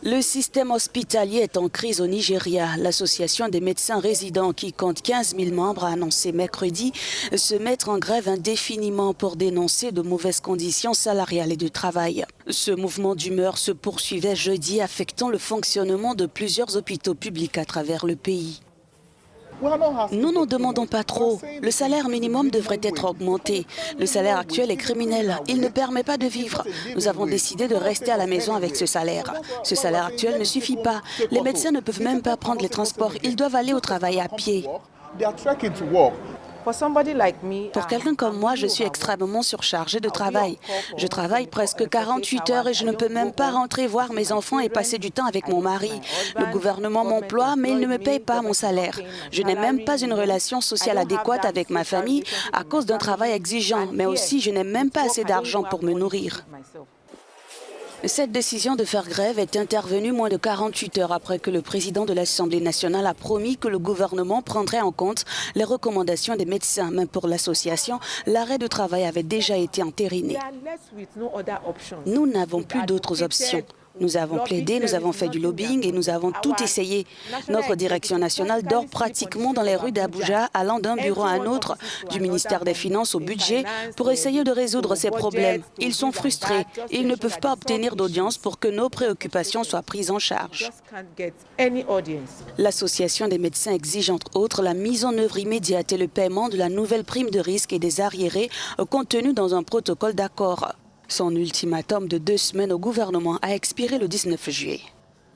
Le système hospitalier est en crise au Nigeria. L'association des médecins résidents, qui compte 15 000 membres, a annoncé mercredi se mettre en grève indéfiniment pour dénoncer de mauvaises conditions salariales et de travail. Ce mouvement d'humeur se poursuivait jeudi, affectant le fonctionnement de plusieurs hôpitaux publics à travers le pays. Nous n'en demandons pas trop. Le salaire minimum devrait être augmenté. Le salaire actuel est criminel. Il ne permet pas de vivre. Nous avons décidé de rester à la maison avec ce salaire. Ce salaire actuel ne suffit pas. Les médecins ne peuvent même pas prendre les transports. Ils doivent aller au travail à pied. Pour quelqu'un comme moi, je suis extrêmement surchargée de travail. Je travaille presque 48 heures et je ne peux même pas rentrer voir mes enfants et passer du temps avec mon mari. Le gouvernement m'emploie, mais il ne me paye pas mon salaire. Je n'ai même pas une relation sociale adéquate avec ma famille à cause d'un travail exigeant, mais aussi je n'ai même pas assez d'argent pour me nourrir. Cette décision de faire grève est intervenue moins de 48 heures après que le président de l'Assemblée nationale a promis que le gouvernement prendrait en compte les recommandations des médecins. Mais pour l'association, l'arrêt de travail avait déjà été entériné. Nous n'avons plus d'autres options. Nous avons plaidé, nous avons fait du lobbying et nous avons tout essayé. Notre direction nationale dort pratiquement dans les rues d'Abuja, allant d'un bureau à un autre, du ministère des Finances au budget, pour essayer de résoudre ces problèmes. Ils sont frustrés. Ils ne peuvent pas obtenir d'audience pour que nos préoccupations soient prises en charge. L'association des médecins exige entre autres la mise en œuvre immédiate et le paiement de la nouvelle prime de risque et des arriérés contenus dans un protocole d'accord. Son ultimatum de 2 semaines au gouvernement a expiré le 19 juillet.